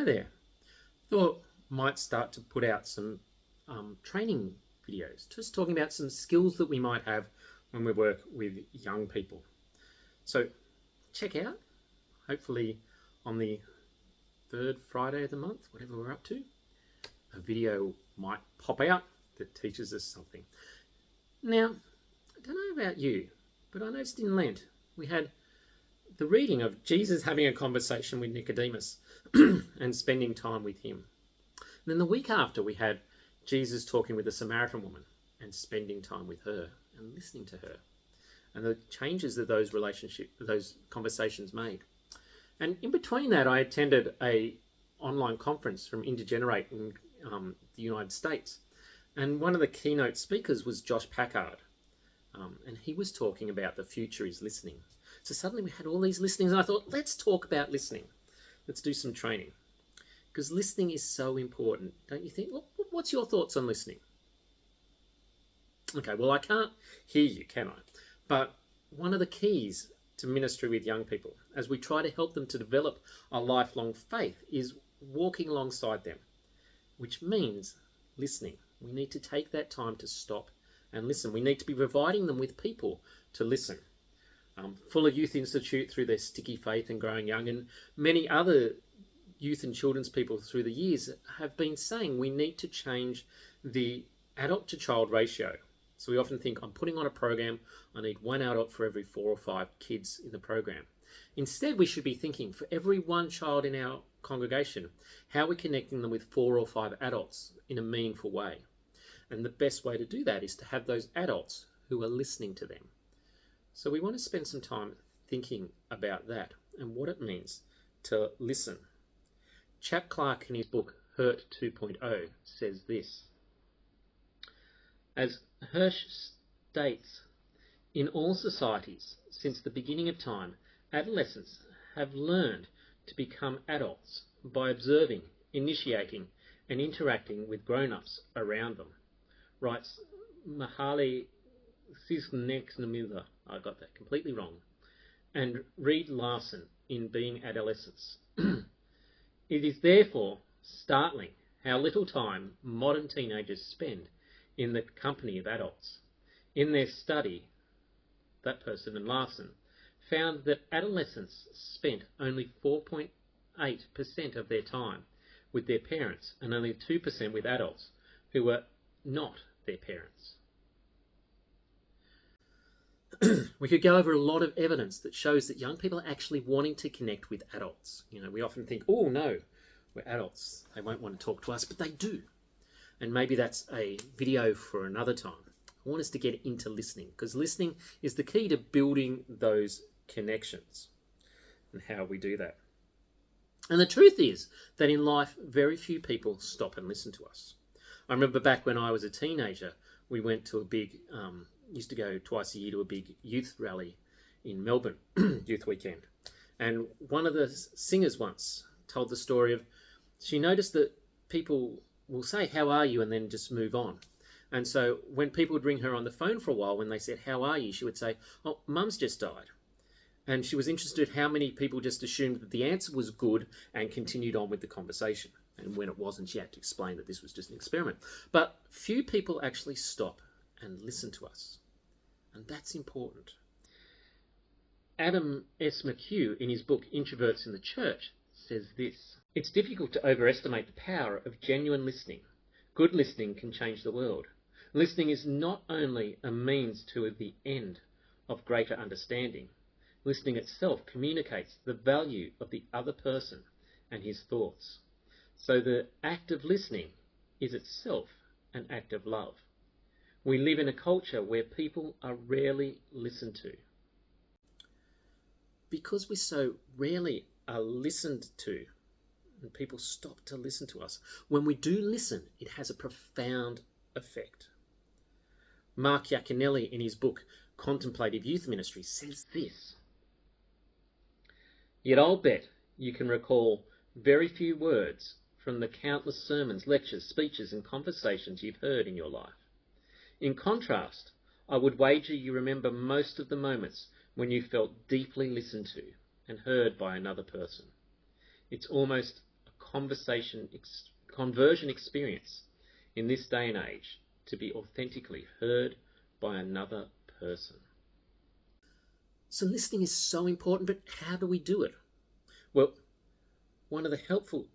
there. Thought might start to put out some training videos, just talking about some skills that we might have when we work with young people. So check out, hopefully on the third Friday of the month, whatever we're up to, a video might pop out that teaches us something. Now, I don't know about you, but I noticed in Lent we had the reading of Jesus having a conversation with Nicodemus and spending time with him. And then the week after we had Jesus talking with a Samaritan woman and spending time with her and listening to her, and the changes that those conversations made. And in between that, I attended a online conference from Intergenerate in the United States. And one of the keynote speakers was Josh Packard. And he was talking about the future is listening. So suddenly we had all these listenings, and I thought, let's talk about listening. Let's do some training. Because listening is so important, don't you think? What's your thoughts on listening? Okay, well, I can't hear you, can I? But one of the keys to ministry with young people, as we try to help them to develop a lifelong faith, is walking alongside them, which means listening. We need to take that time to stop and listen. We need to be providing them with people to listen. Fuller Youth Institute, through their Sticky Faith and Growing Young, and many other youth and children's people through the years have been saying we need to change the adult to child ratio. So we often think, I'm putting on a program, I need one adult for every 4 or 5 kids in the program. Instead, we should be thinking, for every one child in our congregation, how are we connecting them with 4 or 5 adults in a meaningful way? And the best way to do that is to have those adults who are listening to them. So we want to spend some time thinking about that and what it means to listen. Chap Clark, in his book Hurt 2.0, says this: as Hirsch states, in all societies since the beginning of time, adolescents have learned to become adults by observing, initiating, and interacting with grown-ups around them. Writes Mahali Csikszentmihalyi, I got that completely wrong, and Reed Larson in Being Adolescents. It is therefore startling how little time modern teenagers spend in the company of adults. In their study, that person and Larson found that adolescents spent only 4.8% of their time with their parents and only 2% with adults who were not their parents. We could go over a lot of evidence that shows that young people are actually wanting to connect with adults. You know, we often think, oh no, we're adults, they won't want to talk to us, but they do. And maybe that's a video for another time. I want us to get into listening, because listening is the key to building those connections and how we do that. And the truth is that in life, very few people stop and listen to us. I remember back when I was a teenager, we went to a big, used to go twice a year to a big youth rally in Melbourne, Youth Weekend. And one of the singers once told the story of, she noticed that people will say, how are you? And then just move on. And so when people would ring her on the phone for a while, when they said, how are you? She would say, oh, Mum's just died. And she was interested how many people just assumed that the answer was good and continued on with the conversation. And when it wasn't, she had to explain that this was just an experiment. But few people actually stop and listen to us. And that's important. Adam S. McHugh, in his book Introverts in the Church, says this: it's difficult to overestimate the power of genuine listening. Good listening can change the world. Listening is not only a means to the end of greater understanding. Listening itself communicates the value of the other person and his thoughts. So the act of listening is itself an act of love. We live in a culture where people are rarely listened to. Because we so rarely are listened to, and people stop to listen to us, when we do listen, it has a profound effect. Mark Iaconelli, in his book Contemplative Youth Ministry, says this: yet I'll bet you can recall very few words from the countless sermons, lectures, speeches and conversations you've heard in your life. In contrast, I would wager you remember most of the moments when you felt deeply listened to and heard by another person. It's almost a conversion experience in this day and age to be authentically heard by another person. So listening is so important, but how do we do it? Well, one of the helpful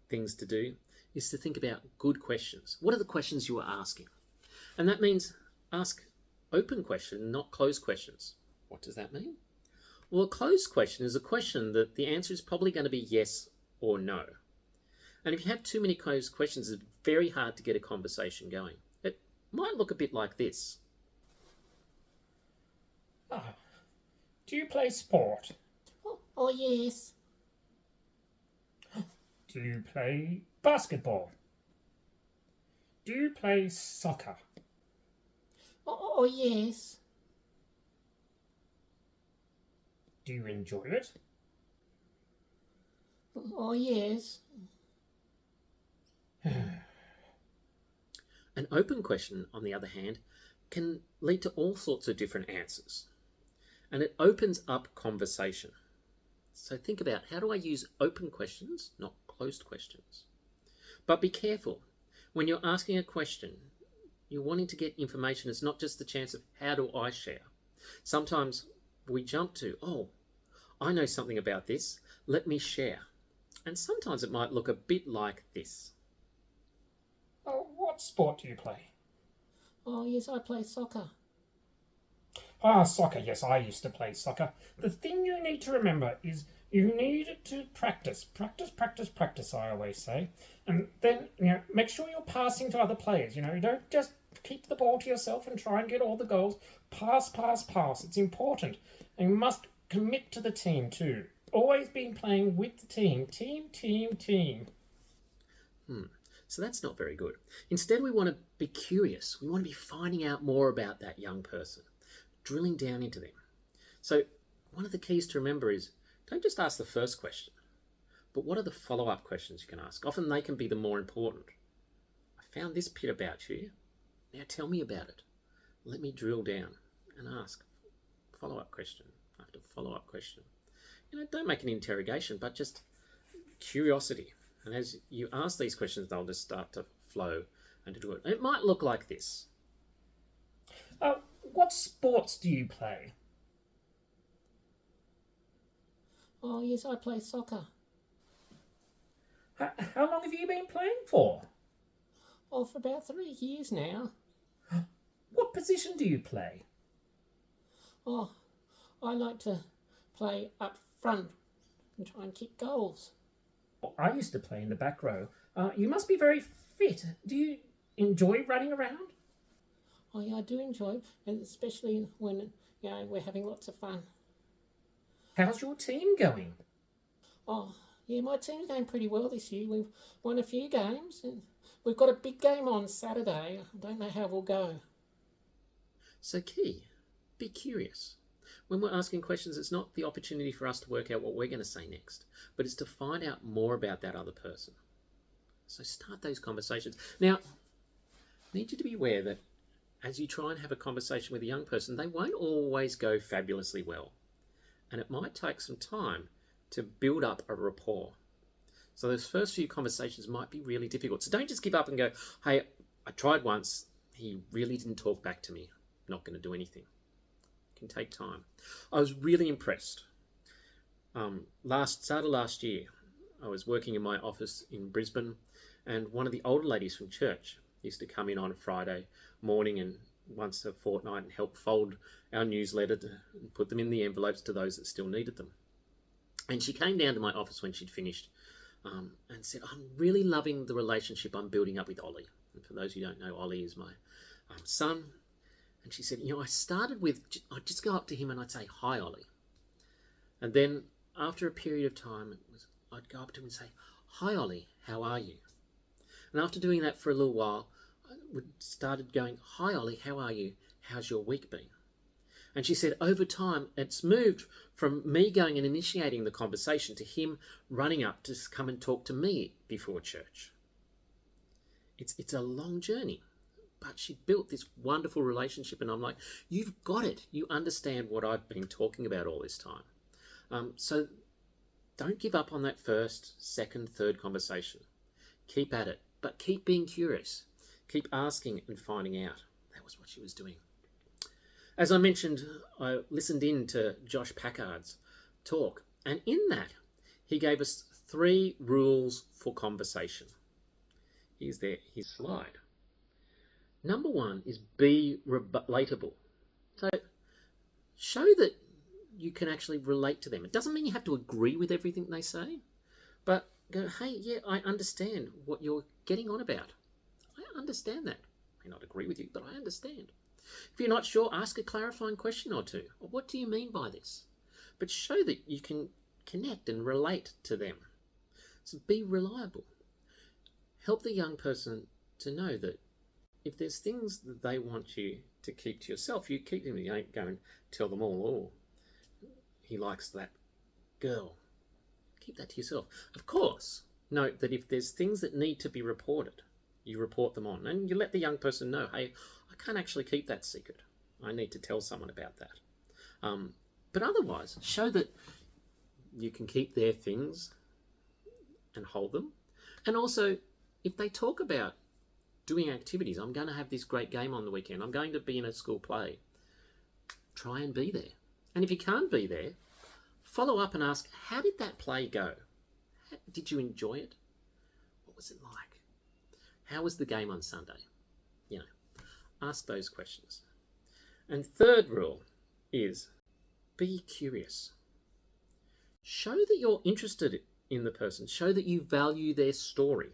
things to do is to think about good questions. What are the questions you are asking? And that means ask open questions, not closed questions. What does that mean? Well, a closed question is a question that the answer is probably going to be yes or no. And if you have too many closed questions, it's very hard to get a conversation going. It might look a bit like this. Do you play sport? Oh yes. Do you play basketball? Do you play soccer? Oh yes. Do you enjoy it? Oh yes. An open question, on the other hand, can lead to all sorts of different answers. And it opens up conversation. So think about, how do I use open questions, not closed questions? But be careful. When you're asking a question, you're wanting to get information. It's not just the chance of how do I share. Sometimes we jump to, oh, I know something about this. Let me share. And sometimes it might look a bit like this. Oh, what sport do you play? Oh yes, I play soccer. Soccer. Yes, I used to play soccer. The thing you need to remember is you need to practice. Practice, I always say. And then, make sure you're passing to other players. You don't just keep the ball to yourself and try and get all the goals. Pass. It's important. And you must commit to the team too. Always been playing with the team. Team. So that's not very good. Instead, we want to be curious. We want to be finding out more about that young person, drilling down into them. So one of the keys to remember is, don't just ask the first question, but what are the follow-up questions you can ask? Often they can be the more important. I found this bit about you. Now tell me about it. Let me drill down and ask follow-up question after follow-up question. Don't make an interrogation, but just curiosity. And as you ask these questions, they'll just start to flow and to do it. And it might look like this. What sports do you play? Oh yes, I play soccer. How long have you been playing for? Oh, for about 3 years now. What position do you play? Oh, I like to play up front and try and kick goals. I used to play in the back row. You must be very fit. Do you enjoy running around? Oh yeah, I do enjoy it, and especially when we're having lots of fun. How's your team going? Oh yeah, my team's going pretty well this year. We've won a few games, and we've got a big game on Saturday. I don't know how we'll go. So key, be curious. When we're asking questions, it's not the opportunity for us to work out what we're going to say next, but it's to find out more about that other person. So start those conversations. Now, I need you to be aware that as you try and have a conversation with a young person, they won't always go fabulously well. And it might take some time to build up a rapport. So those first few conversations might be really difficult. So don't just give up and go, hey, I tried once, he really didn't talk back to me. I'm not going to do anything. It can take time. I was really impressed. Started last year, I was working in my office in Brisbane, and one of the older ladies from church used to come in on a Friday morning and once a fortnight and help fold our newsletter and put them in the envelopes to those that still needed them. And she came down to my office when she'd finished and said, I'm really loving the relationship I'm building up with Ollie. And for those who don't know, Ollie is my son. And she said, I started with, I'd just go up to him and I'd say, hi, Ollie. And then after a period of time, I'd go up to him and say, hi, Ollie, how are you? And after doing that for a little while, I started going, hi, Ollie, how are you? How's your week been? And she said, over time, it's moved from me going and initiating the conversation to him running up to come and talk to me before church. It's a long journey, but she built this wonderful relationship, and I'm like, you've got it. You understand what I've been talking about all this time. So Don't give up on that first, second, third conversation. Keep at it, but keep being curious. Keep asking and finding out. That was what she was doing. As I mentioned, I listened in to Josh Packard's talk, and in that, he gave us 3 rules for conversation. Here's his slide. Number 1 is be relatable. So show that you can actually relate to them. It doesn't mean you have to agree with everything they say, but go, hey, yeah, I understand what you're getting on about. I understand that. I may not agree with you, but I understand. If you're not sure, ask a clarifying question or two. What do you mean by this? But show that you can connect and relate to them. So be reliable. Help the young person to know that if there's things that they want you to keep to yourself, you keep them. You don't go and tell them all, oh, he likes that girl. Keep that to yourself. Of course, note that if there's things that need to be reported, you report them on. And you let the young person know, hey, I can't actually keep that secret. I need to tell someone about that. But otherwise, show that you can keep their things and hold them. And also, if they talk about doing activities, I'm going to have this great game on the weekend, I'm going to be in a school play, try and be there. And if you can't be there, follow up and ask, how did that play go? Did you enjoy it? What was it like? How was the game on Sunday? You know, ask those questions. And third rule is be curious. Show that you're interested in the person. Show that you value their story,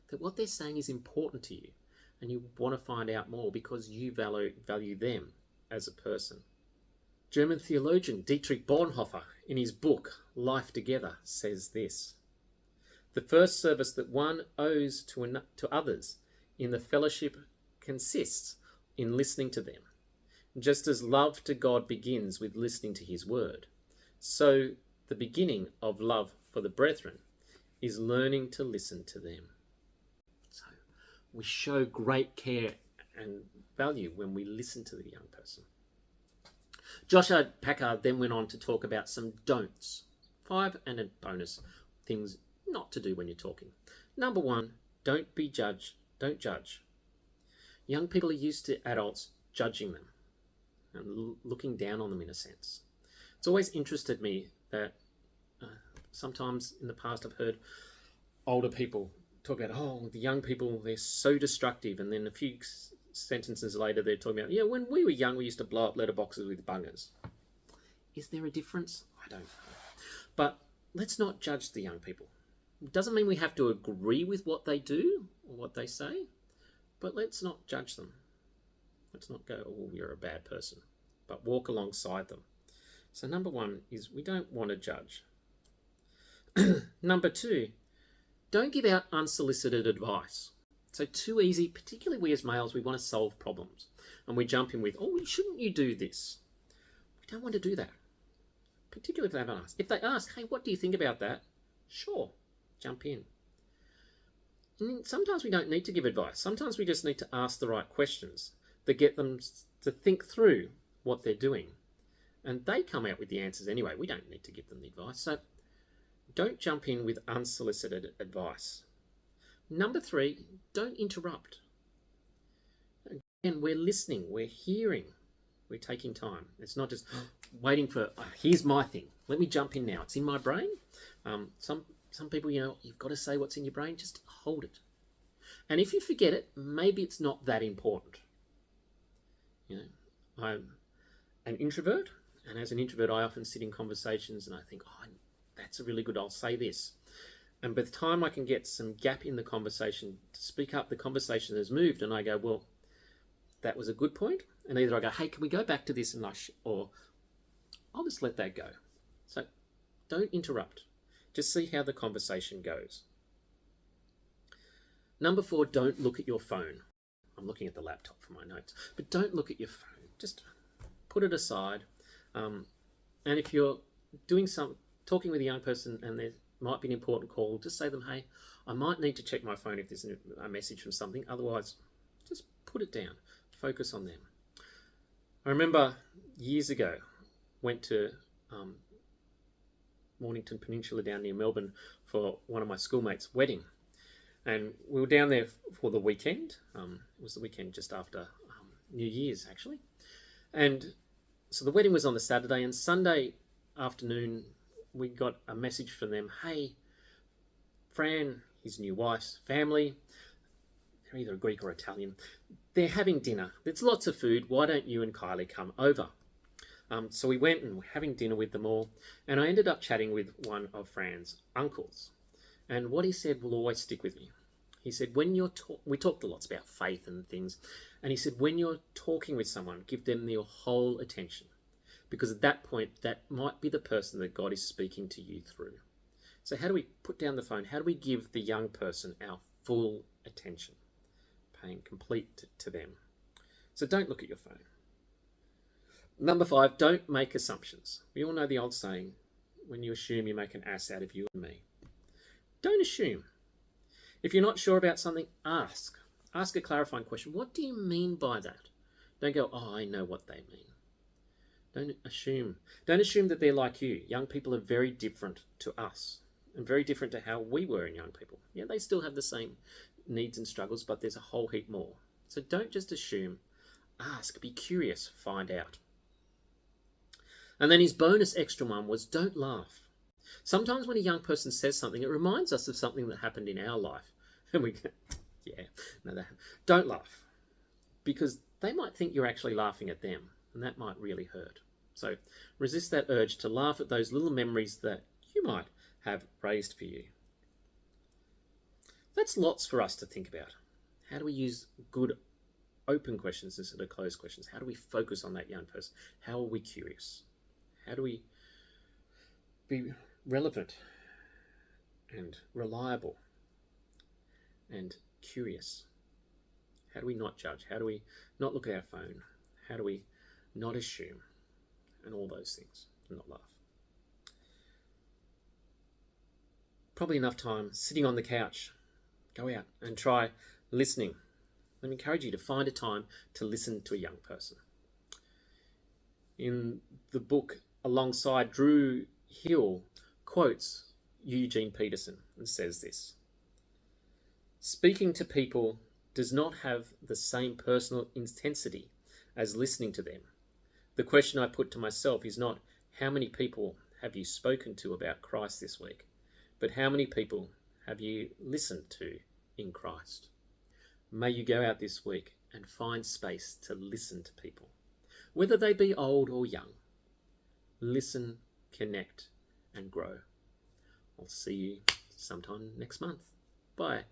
that what they're saying is important to you and you want to find out more because you value them as a person. German theologian Dietrich Bonhoeffer, in his book Life Together, says this: the first service that one owes to others in the fellowship consists in listening to them. Just as love to God begins with listening to his word, so the beginning of love for the brethren is learning to listen to them. So we show great care and value when we listen to the young person. Josh Packard then went on to talk about some don'ts. 5 and a bonus things not to do when you're talking. Number 1, don't judge. Young people are used to adults judging them and looking down on them in a sense. It's always interested me that sometimes in the past I've heard older people talk about, oh, the young people, they're so destructive, and then a few sentences later they're talking about, yeah, when we were young we used to blow up letterboxes with bungers. Is there a difference? I don't know. But let's not judge the young people. It doesn't mean we have to agree with what they do or what they say, but let's not judge them. Let's not go, oh, you're a bad person, but walk alongside them. So number 1 is we don't want to judge. Number 2, don't give out unsolicited advice. So too easy, particularly we as males, we want to solve problems. And we jump in with, oh, shouldn't you do this? We don't want to do that. Particularly if they haven't asked. If they ask, hey, what do you think about that? Sure, jump in. And sometimes we don't need to give advice. Sometimes we just need to ask the right questions that get them to think through what they're doing. And they come out with the answers anyway. We don't need to give them the advice. So don't jump in with unsolicited advice. Number 3, don't interrupt. Again, we're listening, we're hearing, we're taking time. It's not just waiting for, oh, here's my thing. Let me jump in now. It's in my brain. Some people, you've got to say what's in your brain. Just hold it. And if you forget it, maybe it's not that important. I'm an introvert, and as an introvert, I often sit in conversations and I think, oh, that's a really good, I'll say this. And by the time I can get some gap in the conversation to speak up, the conversation has moved, and I go, well, that was a good point. And either I go, hey, can we go back to this? Or I'll just let that go. So don't interrupt. Just see how the conversation goes. Number 4, don't look at your phone. I'm looking at the laptop for my notes, but don't look at your phone. Just put it aside. And if you're talking with a young person and there might be an important call, just say to them, hey, I might need to check my phone if there's a message from something. Otherwise, just put it down. Focus on them. I remember years ago, went to Mornington Peninsula down near Melbourne for one of my schoolmates' wedding. And we were down there for the weekend. It was the weekend just after New Year's, actually. And so the wedding was on the Saturday, and Sunday afternoon we got a message from them. Hey, Fran, his new wife's family, they're either Greek or Italian, they're having dinner. There's lots of food. Why don't you and Kylie come over? So we went and were having dinner with them all, and I ended up chatting with one of Fran's uncles. And what he said will always stick with me. He said, when you're we talked a lot about faith and things, and he said, when you're talking with someone, give them your whole attention, because at that point, that might be the person that God is speaking to you through. So how do we put down the phone? How do we give the young person our full attention, paying complete to them? So don't look at your phone. Number 5, don't make assumptions. We all know the old saying, when you assume, you make an ass out of you and me. Don't assume. If you're not sure about something, ask. Ask a clarifying question. What do you mean by that? Don't go, oh, I know what they mean. Don't assume. Don't assume that they're like you. Young people are very different to us and very different to how we were in young people. Yeah, they still have the same needs and struggles, but there's a whole heap more. So don't just assume. Ask. Be curious. Find out. And then his bonus extra one was don't laugh. Sometimes when a young person says something, it reminds us of something that happened in our life. And we go, yeah, no, don't laugh. Because they might think you're actually laughing at them, and that might really hurt. So resist that urge to laugh at those little memories that you might have raised for you. That's lots for us to think about. How do we use good open questions instead of closed questions? How do we focus on that young person? How are we curious? How do we be relevant and reliable and curious? How do we not judge? How do we not look at our phone? How do we not assume? And all those things, and not laugh. Probably enough time sitting on the couch. Go out and try listening. Let me encourage you to find a time to listen to a young person. In the book Alongside, Drew Hill quotes Eugene Peterson and says this: speaking to people does not have the same personal intensity as listening to them. The question I put to myself is not how many people have you spoken to about Christ this week, but how many people have you listened to in Christ? May you go out this week and find space to listen to people, whether they be old or young. Listen, connect, and grow. I'll see you sometime next month. Bye.